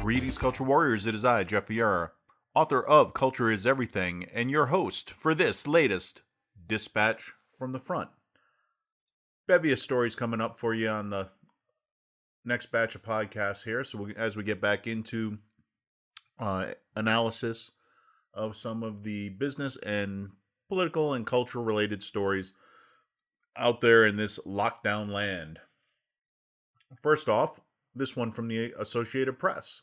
Greetings, Culture Warriors. It is I, Jeff Vieira, author of Culture is Everything, and your host for this latest Dispatch from the Front. Bevy of stories coming up for you on the next batch of podcasts here. So as we get back into analysis of some of the business and political and cultural related stories out there in this lockdown land. First off, this one from the Associated Press.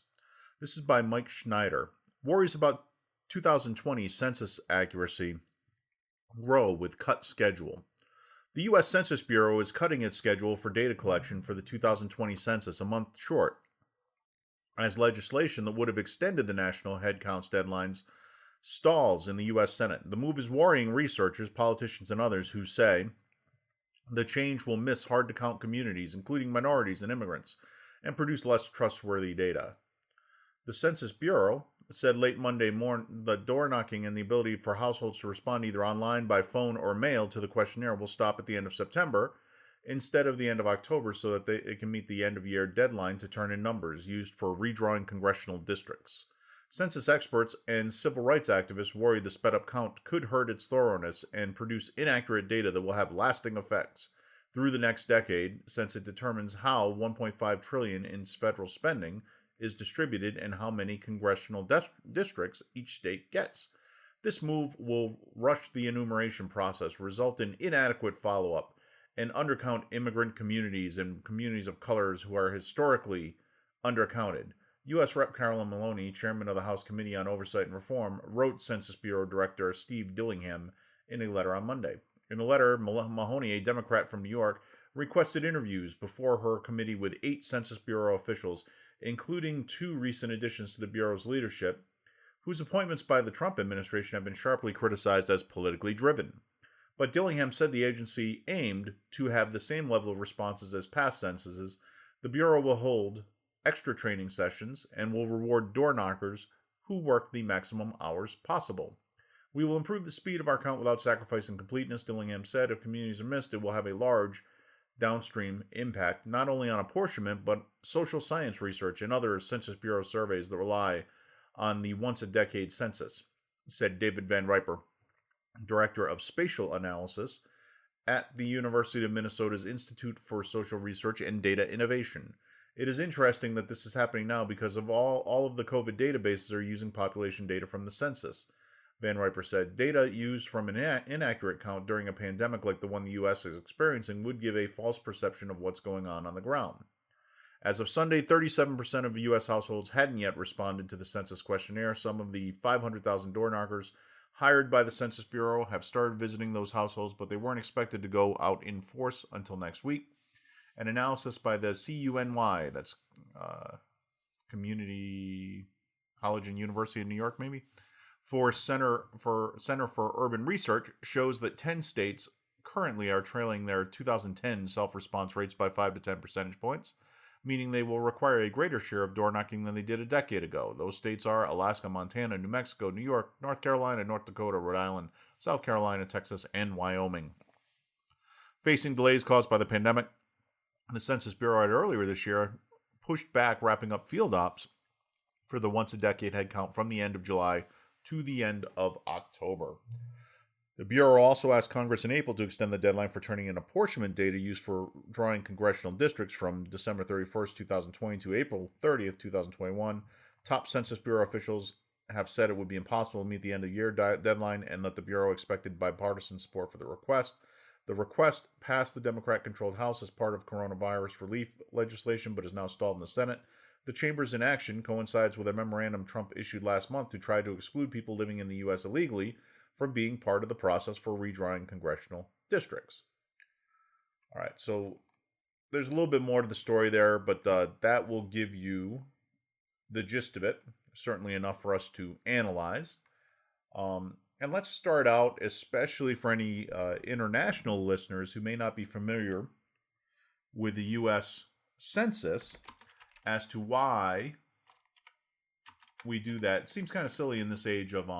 This is by Mike Schneider. Worries about 2020 census accuracy grow with cut schedule. The U.S. Census Bureau is cutting its schedule for data collection for the 2020 census a month short, as legislation that would have extended the national headcounts deadlines stalls in the U.S. Senate. The move is worrying researchers, politicians, and others who say the change will miss hard-to-count communities, including minorities and immigrants, and produce less trustworthy data. The Census Bureau said late Monday morning that door knocking and the ability for households to respond either online, by phone, or mail to the questionnaire will stop at the end of September instead of the end of October, so that it can meet the end-of-year deadline to turn in numbers used for redrawing congressional districts. Census experts and civil rights activists worry the sped-up count could hurt its thoroughness and produce inaccurate data that will have lasting effects through the next decade, since it determines how $1.5 trillion in federal spending is distributed and how many congressional districts each state gets. This move will rush the enumeration process, result in inadequate follow-up, and undercount immigrant communities and communities of colors who are historically undercounted. U.S. Rep. Carolyn Maloney, chairman of the House Committee on Oversight and Reform, wrote Census Bureau Director Steve Dillingham in a letter on Monday. In the letter, Mahoney, a Democrat from New York, requested interviews before her committee with 8 Census Bureau officials, including 2 recent additions to the Bureau's leadership, whose appointments by the Trump administration have been sharply criticized as politically driven. But Dillingham said the agency aimed to have the same level of responses as past censuses. The Bureau will hold extra training sessions and will reward door knockers who work the maximum hours possible. We will improve the speed of our count without sacrificing completeness, Dillingham said. If communities are missed, it will have a large downstream impact, not only on apportionment, but social science research and other Census Bureau surveys that rely on the once-a-decade census, said David Van Riper, director of spatial analysis at the University of Minnesota's Institute for Social Research and Data Innovation. It is interesting that this is happening now because of all of the COVID databases are using population data from the census, Van Riper said. Data used from an inaccurate count during a pandemic like the one the U.S. is experiencing would give a false perception of what's going on the ground. As of Sunday, 37% of U.S. households hadn't yet responded to the census questionnaire. Some of the 500,000 door knockers hired by the Census Bureau have started visiting those households, but they weren't expected to go out in force until next week. An analysis by the CUNY, that's Community College and University of New York, maybe, for Center for Urban Research, shows that 10 states currently are trailing their 2010 self-response rates by 5 to 10 percentage points, meaning they will require a greater share of door knocking than they did a decade ago. Those states are Alaska, Montana, New Mexico, New York, North Carolina, North Dakota, Rhode Island, South Carolina, Texas, and Wyoming. Facing delays caused by the pandemic, the Census Bureau had earlier this year pushed back wrapping up field ops for the once-a-decade headcount from the end of July to the end of October. The Bureau also asked Congress in April to extend the deadline for turning in apportionment data used for drawing congressional districts from December 31st, 2020 to April 30th, 2021. Top Census Bureau officials have said it would be impossible to meet the end-of-year deadline and that the Bureau expected bipartisan support for the request. The request passed the Democrat-controlled House as part of coronavirus relief legislation, but is now stalled in the Senate. The chamber's inaction coincides with a memorandum Trump issued last month to try to exclude people living in the U.S. illegally from being part of the process for redrawing congressional districts. All right, so there's a little bit more to the story there, but that will give you the gist of it, certainly enough for us to analyze. And let's start out, especially for any international listeners who may not be familiar with the U.S. Census, as to why we do that. It seems kind of silly in this age of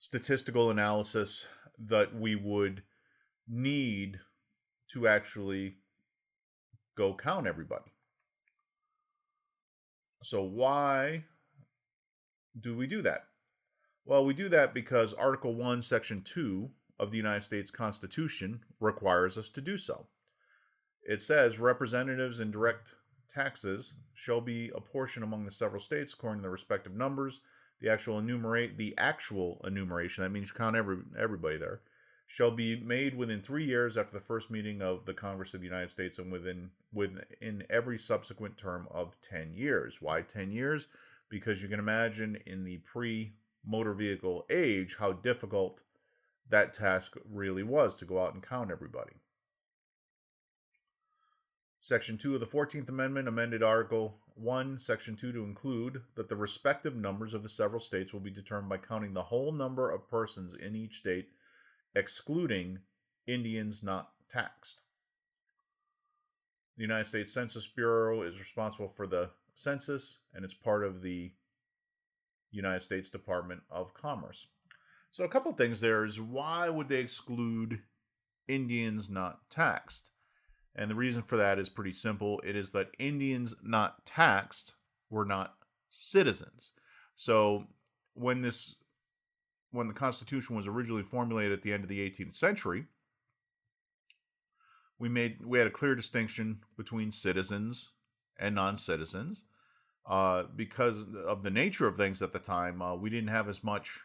statistical analysis that we would need to actually go count everybody. So why do we do that? Well, we do that because Article 1, Section 2 of the United States Constitution requires us to do so. It says representatives and direct taxes shall be apportioned among the several states according to their respective numbers. The actual enumeration, that means you count everybody there, shall be made within 3 years after the first meeting of the Congress of the United States and within every subsequent term of 10 years. Why 10 years? Because you can imagine in the pre-motor vehicle age how difficult that task really was to go out and count everybody. Section 2 of the 14th Amendment amended Article 1, Section 2 to include that the respective numbers of the several states will be determined by counting the whole number of persons in each state, excluding Indians not taxed. The United States Census Bureau is responsible for the census, and it's part of the United States Department of Commerce. So a couple things there is, why would they exclude Indians not taxed? And the reason for that is pretty simple. It is that Indians not taxed were not citizens. So when the Constitution was originally formulated at the end of the 18th century, we had a clear distinction between citizens and non-citizens. Because of the nature of things at the time, we didn't have as much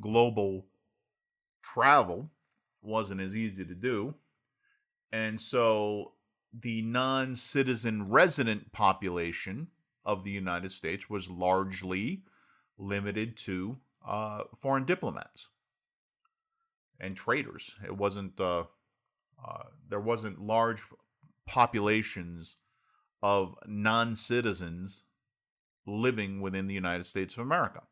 global travel. It wasn't as easy to do. And so the non-citizen resident population of the United States was largely limited to foreign diplomats and traders. It wasn't there wasn't large populations of non-citizens living within the United States of America.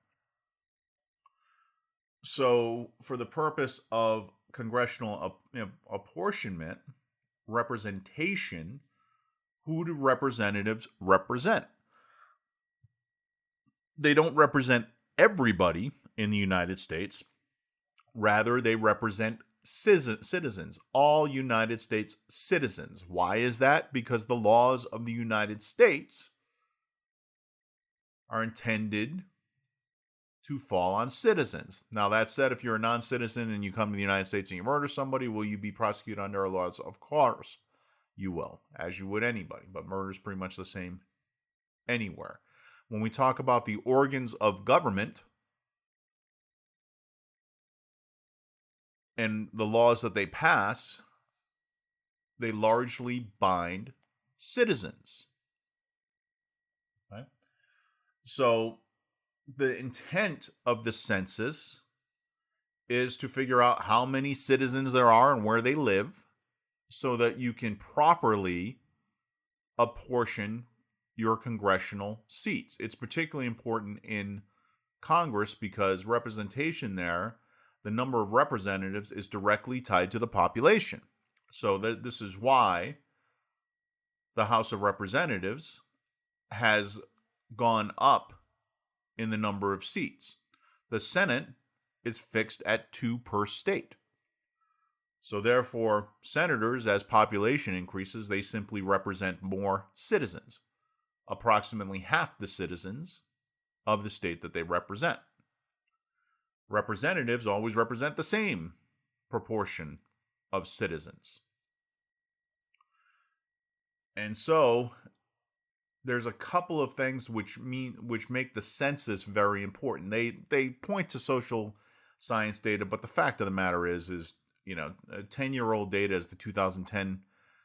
So for the purpose of congressional apportionment, representation, who do representatives represent? They don't represent everybody in the United States. Rather, they represent citizens, all United States citizens. Why is that? Because the laws of the United States are intended to fall on citizens. Now, that said, if you're a non-citizen and you come to the United States and you murder somebody, will you be prosecuted under our laws? Of course you will, as you would anybody. But murder is pretty much the same anywhere. When we talk about the organs of government and the laws that they pass, they largely bind citizens. Okay? So the intent of the census is to figure out how many citizens there are and where they live so that you can properly apportion your congressional seats. It's particularly important in Congress because representation there, the number of representatives, is directly tied to the population. So this is why the House of Representatives has gone up in the number of seats. The Senate is fixed at 2 per state. So therefore, senators, as population increases, they simply represent more citizens, approximately half the citizens of the state that they represent. Representatives always represent the same proportion of citizens. And so there's a couple of things which make the census very important. They point to social science data, but the fact of the matter is 10-year-old data, as the 2010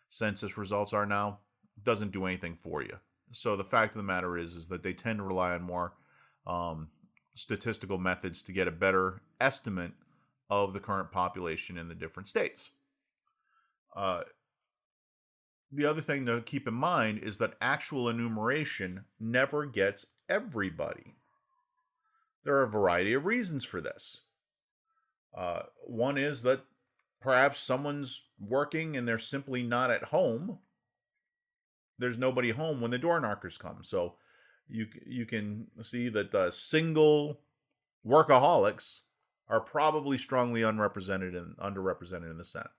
census results are now, doesn't do anything for you. So the fact of the matter is that they tend to rely on more statistical methods to get a better estimate of the current population in the different states. The other thing to keep in mind is that actual enumeration never gets everybody. There are a variety of reasons for this. One is that perhaps someone's working and they're simply not at home. There's nobody home when the door knockers come. So you can see that single workaholics are probably strongly unrepresented and underrepresented in the Senate.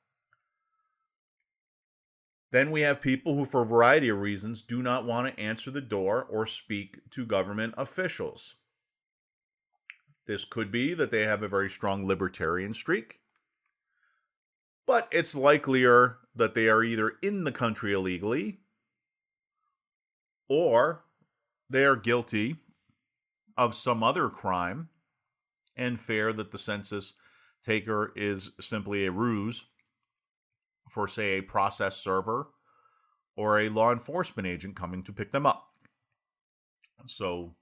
Then we have people who, for a variety of reasons, do not want to answer the door or speak to government officials. This could be that they have a very strong libertarian streak, but it's likelier that they are either in the country illegally or they are guilty of some other crime and fear that the census taker is simply a ruse for, say, a process server or a law enforcement agent coming to pick them up. So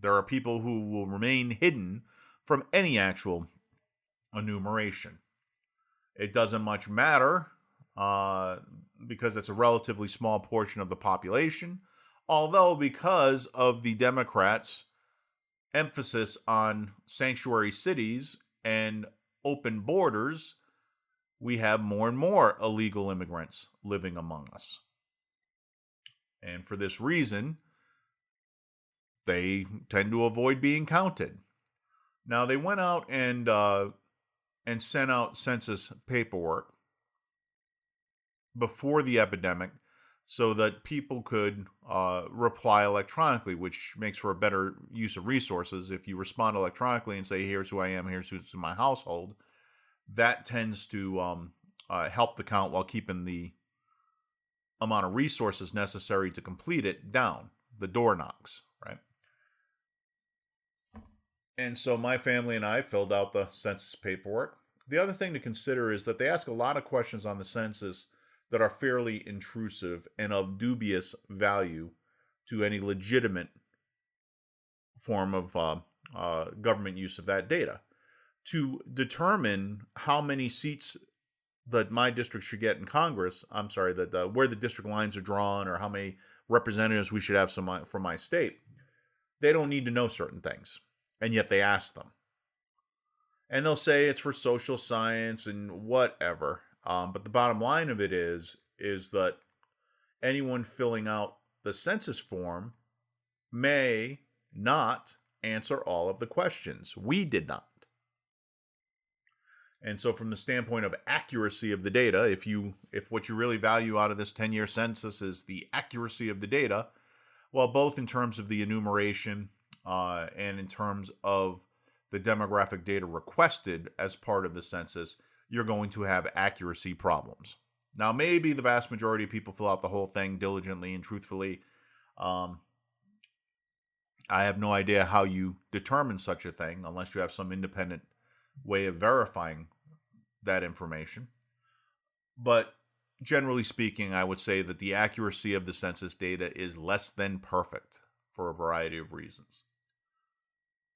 there are people who will remain hidden from any actual enumeration. It doesn't much matter because it's a relatively small portion of the population, although because of the Democrats' emphasis on sanctuary cities and open borders, we have more and more illegal immigrants living among us. And for this reason, they tend to avoid being counted. Now, they went out and sent out census paperwork before the epidemic so that people could reply electronically, which makes for a better use of resources. If you respond electronically and say, here's who I am, here's who's in my household, that tends to help the count while keeping the amount of resources necessary to complete it down, the door knocks, right? And so my family and I filled out the census paperwork. The other thing to consider is that they ask a lot of questions on the census that are fairly intrusive and of dubious value to any legitimate form of government use of that data. To determine how many seats that my district should get in Congress, that where the district lines are drawn or how many representatives we should have from my state, they don't need to know certain things. And yet they ask them. And they'll say it's for social science and whatever. But the bottom line of it is that anyone filling out the census form may not answer all of the questions. We did not. And so from the standpoint of accuracy of the data, if what you really value out of this 10-year census is the accuracy of the data, well, both in terms of the enumeration and in terms of the demographic data requested as part of the census, you're going to have accuracy problems. Now, maybe the vast majority of people fill out the whole thing diligently and truthfully. I have no idea how you determine such a thing unless you have some independent way of verifying that information. But generally speaking, I would say that the accuracy of the census data is less than perfect for a variety of reasons.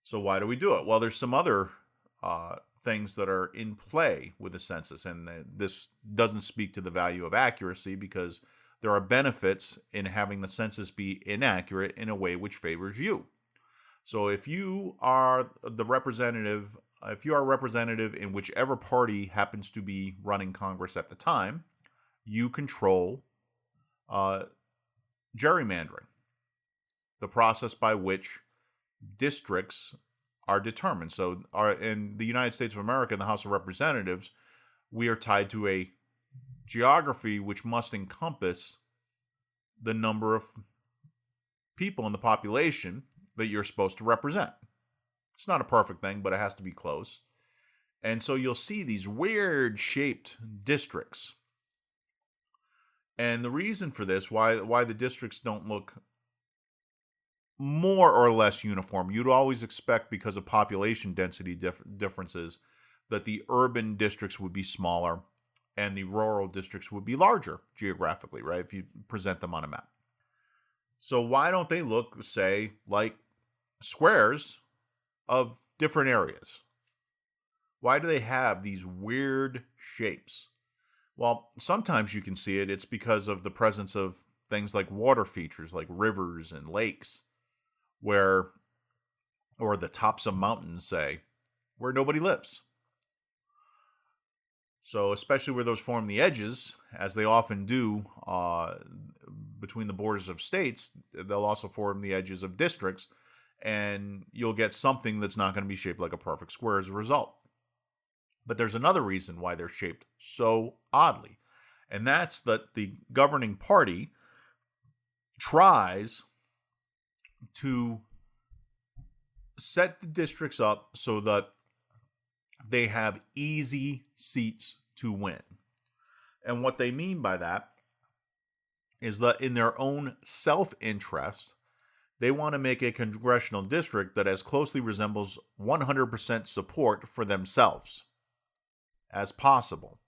So why do we do it? Well, there's some other things that are in play with the census, and this doesn't speak to the value of accuracy because there are benefits in having the census be inaccurate in a way which favors you. So if you are the representative, in whichever party happens to be running Congress at the time, you control gerrymandering, the process by which districts are determined. So in the United States of America, in the House of Representatives, we are tied to a geography which must encompass the number of people in the population that you're supposed to represent. It's not a perfect thing, but it has to be close. And so you'll see these weird shaped districts. And the reason for this, why the districts don't look more or less uniform, you'd always expect, because of population density differences, that the urban districts would be smaller and the rural districts would be larger geographically, right? If you present them on a map. So why don't they look, say, like squares of different areas? Why do they have these weird shapes? Well, sometimes you can see it. It's because of the presence of things like water features, like rivers and lakes, or the tops of mountains, say, where nobody lives. So especially where those form the edges, as they often do between the borders of states, they'll also form the edges of districts. and you'll get something that's not going to be shaped like a perfect square as a result. But there's another reason why they're shaped so oddly, and that's that the governing party tries to set the districts up so that they have easy seats to win. And what they mean by that is that in their own self-interest, they want to make a congressional district that as closely resembles 100% support for themselves as possible.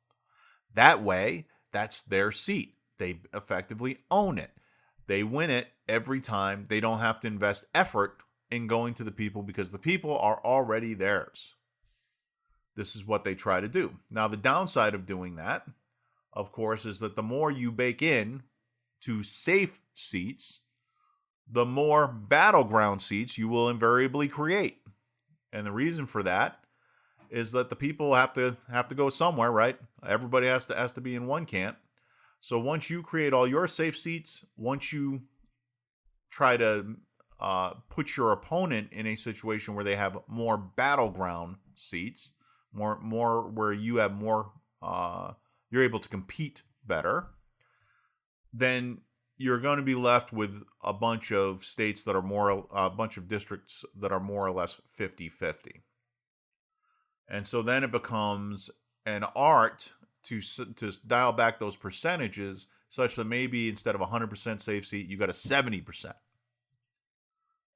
That way, that's their seat. They effectively own it. They win it every time. They don't have to invest effort in going to the people because the people are already theirs. This is what they try to do. Now, the downside of doing that, of course, is that the more you bake in to safe seats, the more battleground seats you will invariably create. And the reason for that is that the people have to go somewhere, right? Everybody has to be in one camp. So once you create all your safe seats, once you try to put your opponent in a situation where they have more battleground seats, more where you have more, you're able to compete better, then you're going to be left with a bunch of states that are a bunch of districts that are more or less 50-50. And so then it becomes an art to dial back those percentages such that maybe instead of 100% safe seat, you got a 70%.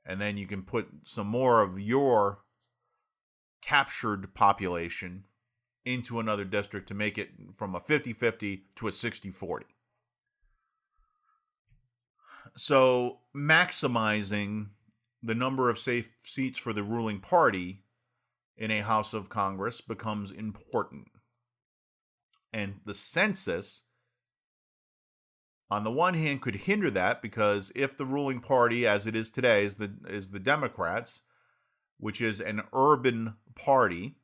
And then you can put some more of your captured population into another district to make it from a 50-50 to a 60-40. So maximizing the number of safe seats for the ruling party in a House of Congress becomes important. And the census, on the one hand, could hinder that because if the ruling party, as it is today, is the Democrats, which is an urban party,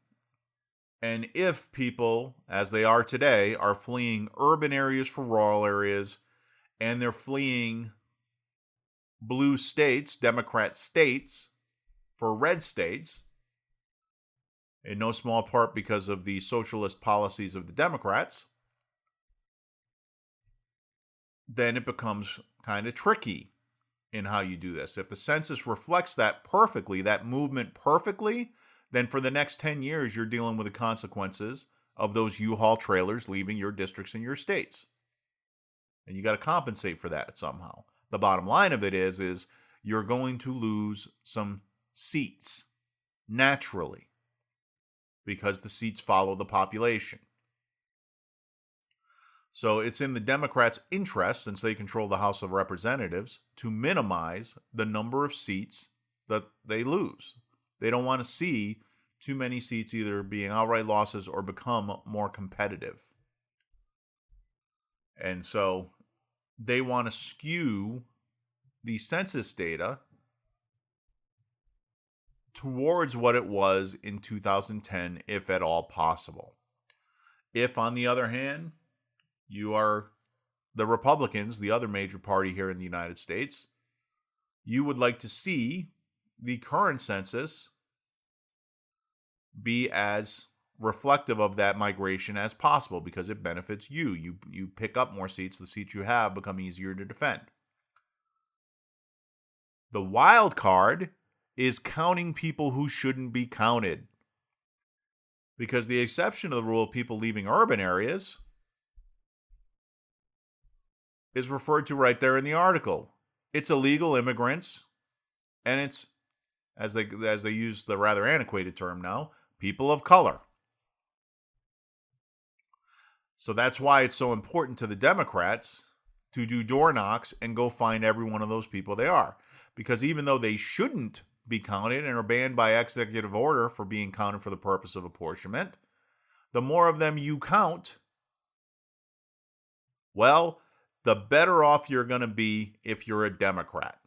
and if people, as they are today, are fleeing urban areas for rural areas, and they're fleeing blue states, Democrat states, for red states, in no small part because of the socialist policies of the Democrats, then it becomes kind of tricky in how you do this. If the census reflects that perfectly, that movement perfectly, then for the next 10 years, you're dealing with the consequences of those U-Haul trailers leaving your districts and your states. And you got to compensate for that somehow. The bottom line of it is you're going to lose some seats naturally because the seats follow the population. So it's in the Democrats' interest, since they control the House of Representatives, to minimize the number of seats that they lose. They don't want to see too many seats either being outright losses or become more competitive. And so they want to skew the census data towards what it was in 2010, if at all possible. If, on the other hand, you are the Republicans, the other major party here in the United States, you would like to see the current census be as reflective of that migration as possible because it benefits you. You pick up more seats. The seats you have become easier to defend. The wild card is counting people who shouldn't be counted. Because the exception to the rule of people leaving urban areas is referred to right there in the article. It's illegal immigrants, and it's, as they use the rather antiquated term now, people of color. So that's why it's so important to the Democrats to do door knocks and go find every one of those people they are. Because even though they shouldn't be counted and are banned by executive order for being counted for the purpose of apportionment, the more of them you count, well, the better off you're going to be if you're a Democrat.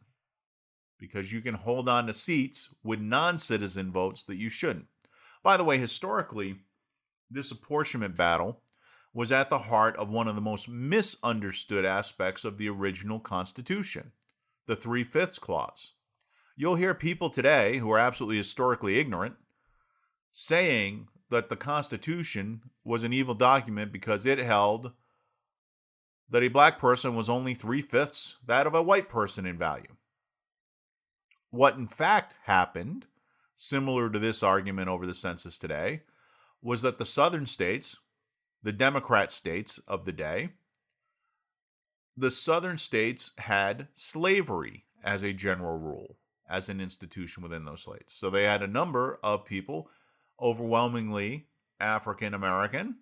Because you can hold on to seats with non-citizen votes that you shouldn't. By the way, historically, this apportionment battle was at the heart of one of the most misunderstood aspects of the original Constitution, the 3/5 clause. You'll hear people today who are absolutely historically ignorant saying that the Constitution was an evil document because it held that a black person was only 3/5 that of a white person in value. What in fact happened, similar to this argument over the census today, was that the southern states, the Democrat states of the day, the southern states had slavery as a general rule, as an institution within those states. So they had a number of people, overwhelmingly African American,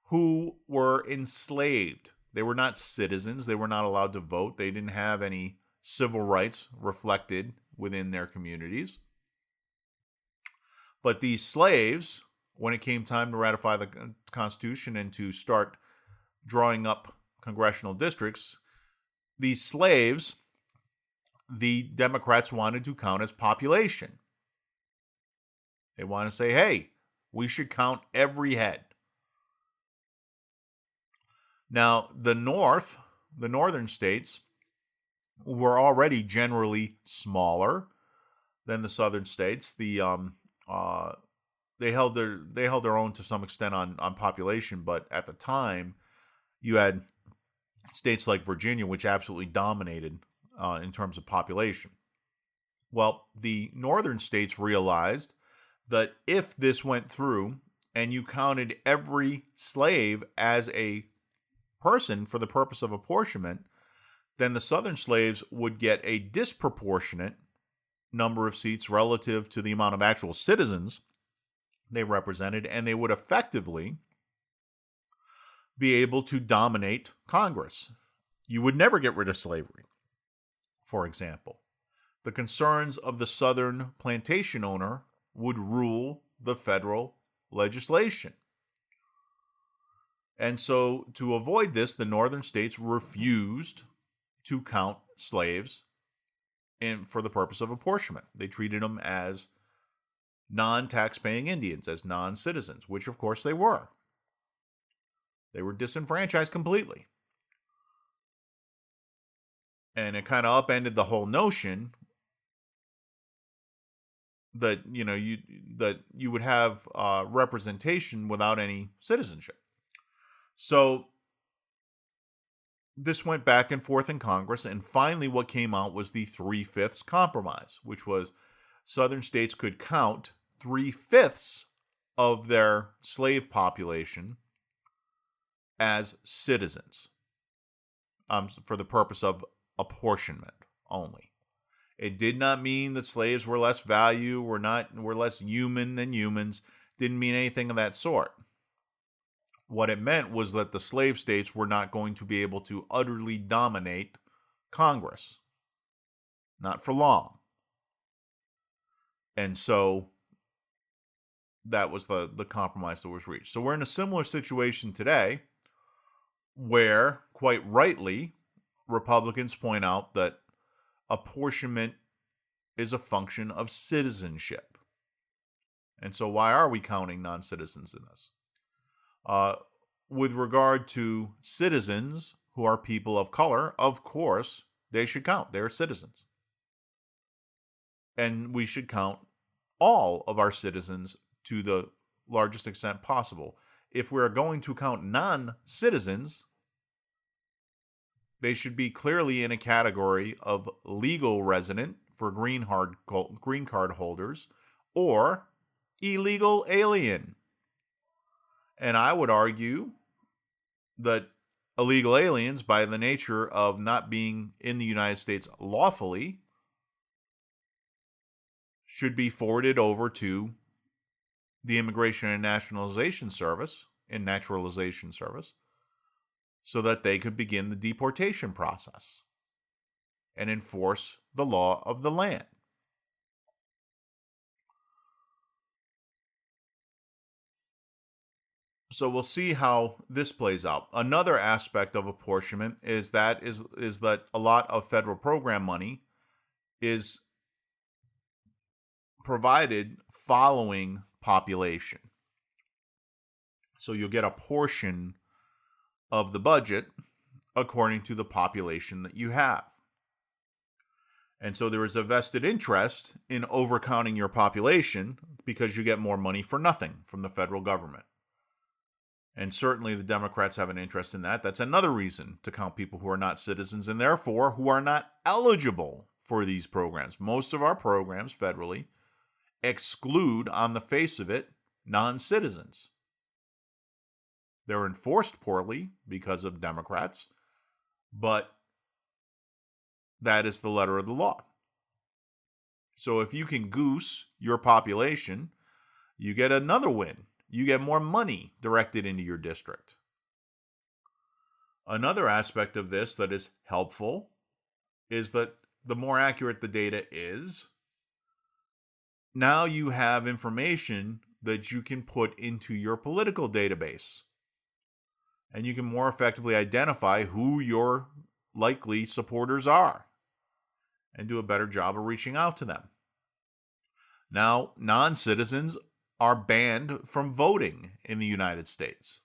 who were enslaved. They were not citizens. They were not allowed to vote. They didn't have any civil rights reflected within their communities. But these slaves, when it came time to ratify the Constitution and to start drawing up congressional districts, these slaves, the Democrats wanted to count as population. They want to say, hey, we should count every head. Now, the northern states were already generally smaller than the southern states. They held their own to some extent on population, but at the time, you had states like Virginia, which absolutely dominated in terms of population. Well, the northern states realized that if this went through and you counted every slave as a person for the purpose of apportionment, then the southern slaves would get a disproportionate number of seats relative to the amount of actual citizens they represented, and they would effectively be able to dominate Congress. You would never get rid of slavery, for example. The concerns of the southern plantation owner would rule the federal legislation. And so, to avoid this, the northern states refused to count slaves for the purpose of apportionment. They treated them as non-tax-paying Indians, as non-citizens, which of course they were. They were disenfranchised completely. And it kind of upended the whole notion that you would have representation without any citizenship. So this went back and forth in Congress, and finally what came out was the 3/5 compromise, which was southern states could count 3/5 of their slave population as citizens for the purpose of apportionment only. It did not mean that slaves were less value, were less human than humans. Didn't mean anything of that sort. What it meant was that the slave states were not going to be able to utterly dominate Congress. Not for long. And so that was the compromise that was reached. So we're in a similar situation today where, quite rightly, Republicans point out that apportionment is a function of citizenship. And so why are we counting non-citizens in this? With regard to citizens who are people of color, of course, they should count. They're citizens. And we should count all of our citizens to the largest extent possible. If we're going to count non-citizens, they should be clearly in a category of legal resident for green card holders or illegal alien. And I would argue that illegal aliens, by the nature of not being in the United States lawfully, should be forwarded over to the Immigration and Naturalization Service, so that they could begin the deportation process and enforce the law of the land. So we'll see how this plays out. Another aspect of apportionment is that a lot of federal program money is provided following population. So you'll get a portion of the budget according to the population that you have. And so there is a vested interest in overcounting your population because you get more money for nothing from the federal government. And certainly the Democrats have an interest in that. That's another reason to count people who are not citizens and therefore who are not eligible for these programs. Most of our programs federally exclude, on the face of it, non-citizens. They're enforced poorly because of Democrats, but that is the letter of the law. So if you can goose your population, you get another win. You get more money directed into your district. Another aspect of this that is helpful is that the more accurate the data is, now you have information that you can put into your political database. And you can more effectively identify who your likely supporters are and do a better job of reaching out to them. Now, non-citizens are banned from voting in the United States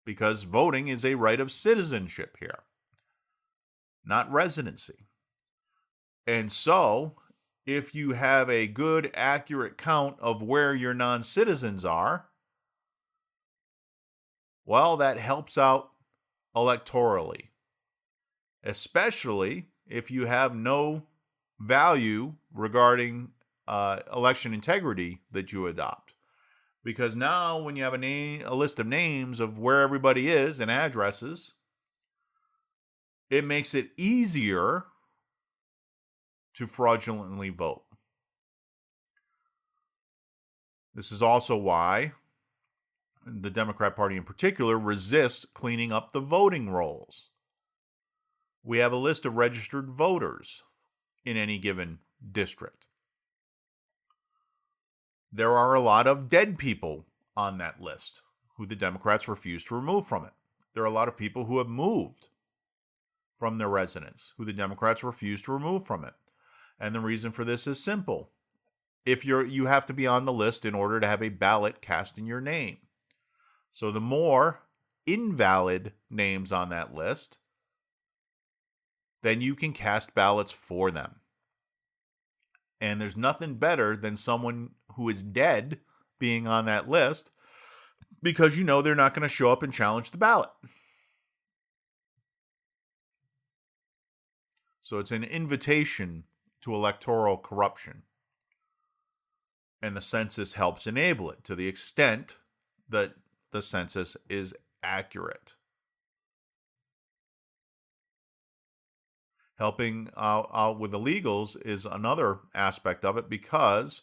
because voting is a right of citizenship here, not residency. And so, if you have a good, accurate count of where your non-citizens are, well, that helps out electorally, especially if you have no value regarding election integrity that you adopt. Because now when you have a list of names of where everybody is and addresses, it makes it easier to fraudulently vote. This is also why the Democrat Party in particular resists cleaning up the voting rolls. We have a list of registered voters in any given district. There are a lot of dead people on that list who the Democrats refuse to remove from it. There are a lot of people who have moved from their residence who the Democrats refuse to remove from it. And the reason for this is simple. If you have to be on the list in order to have a ballot cast in your name. So the more invalid names on that list, then you can cast ballots for them. And there's nothing better than someone who is dead being on that list because you know they're not going to show up and challenge the ballot. So it's an invitation to electoral corruption. And the census helps enable it to the extent that the census is accurate. Helping out with illegals is another aspect of it because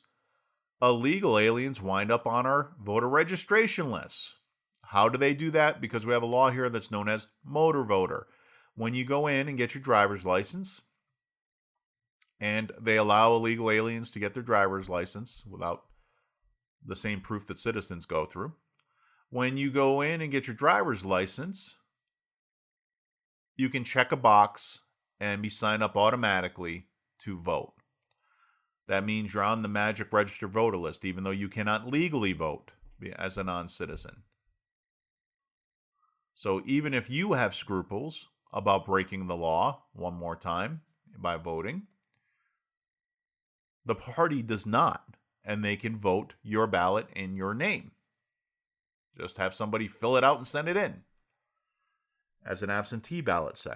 illegal aliens wind up on our voter registration lists. How do they do that? Because we have a law here that's known as motor voter. When you go in and get your driver's license, and they allow illegal aliens to get their driver's license without the same proof that citizens go through. When you go in and get your driver's license, you can check a box and be signed up automatically to vote. That means you're on the magic registered voter list, even though you cannot legally vote as a non-citizen. So even if you have scruples about breaking the law one more time by voting, the party does not, and they can vote your ballot in your name. Just have somebody fill it out and send it in as an absentee ballot, say,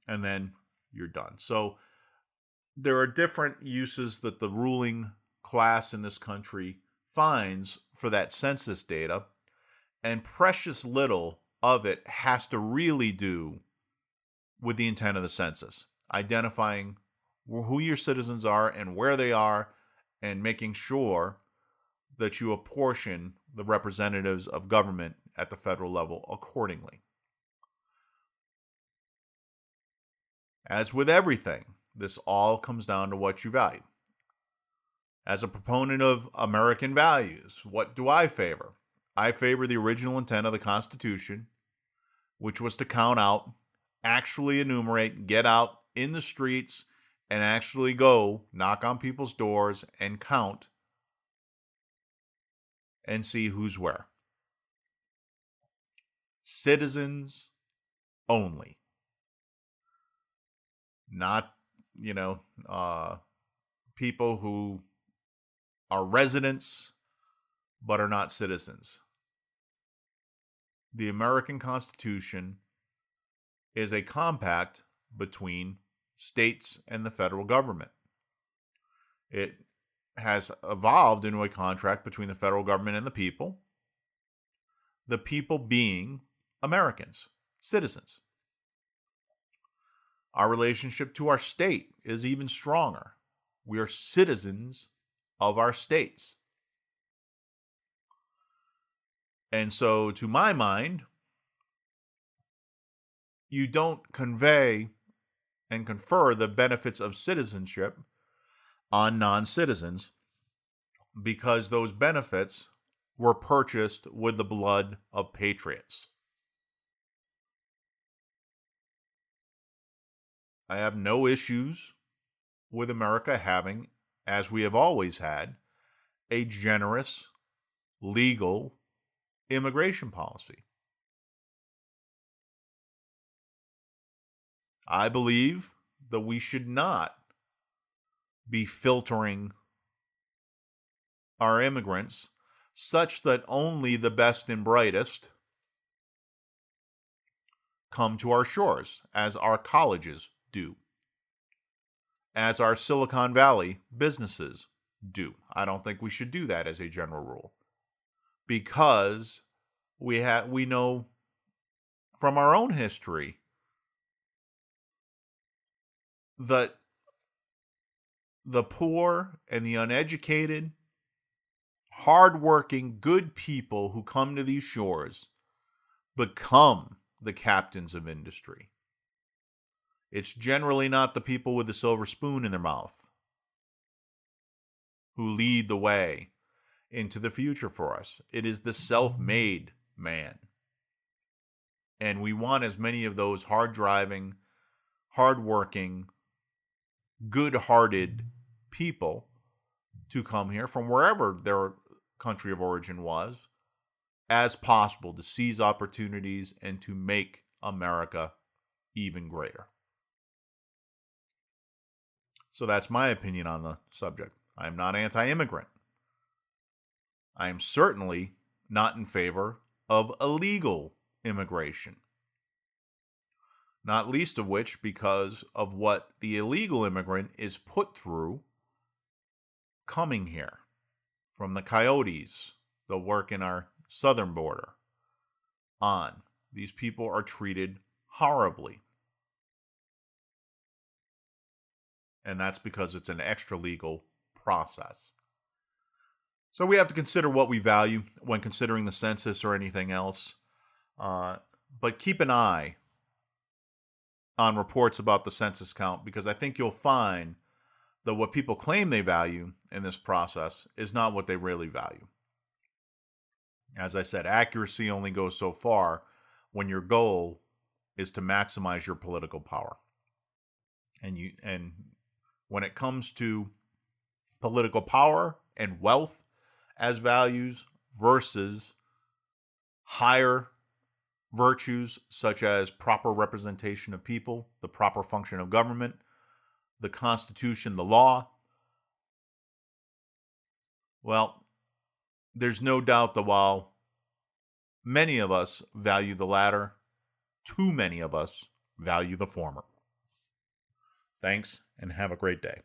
and then you're done. So there are different uses that the ruling class in this country finds for that census data, and precious little of it has to really do with the intent of the census, identifying who your citizens are and where they are, and making sure that you apportion the representatives of government at the federal level accordingly. As with everything, this all comes down to what you value. As a proponent of American values, what do I favor? I favor the original intent of the Constitution, which was to count out, actually enumerate, get out in the streets, and actually go knock on people's doors and count and see who's where. Citizens only. Not you know, people who are residents but are not citizens. The American Constitution is a compact between states and the federal government. It has evolved into a contract between the federal government and the people being Americans, citizens. Our relationship to our state is even stronger. We are citizens of our states. And so, to my mind, you don't convey and confer the benefits of citizenship on non-citizens because those benefits were purchased with the blood of patriots. I have no issues with America having, as we have always had, a generous, legal immigration policy. I believe that we should not be filtering our immigrants such that only the best and brightest come to our shores, as our colleges do, as our Silicon Valley businesses do. I don't think we should do that as a general rule, because we know from our own history that the poor and the uneducated, hardworking, good people who come to these shores become the captains of industry. It's generally not the people with the silver spoon in their mouth who lead the way into the future for us. It is the self-made man. And we want as many of those hard-driving, hard-working, good-hearted people to come here from wherever their country of origin was as possible, to seize opportunities and to make America even greater. So that's my opinion on the subject. I am not anti-immigrant. I am certainly not in favor of illegal immigration. Not least of which because of what the illegal immigrant is put through coming here from the coyotes that work in our southern border on. These people are treated horribly. And that's because it's an extra legal process. So we have to consider what we value when considering the census or anything else. But keep an eye on reports about the census count, because I think you'll find that what people claim they value in this process is not what they really value. As I said, accuracy only goes so far when your goal is to maximize your political power. And when it comes to political power and wealth as values versus higher virtues such as proper representation of people, the proper function of government, the Constitution, the law, well, there's no doubt that while many of us value the latter, too many of us value the former. Thanks, and have a great day.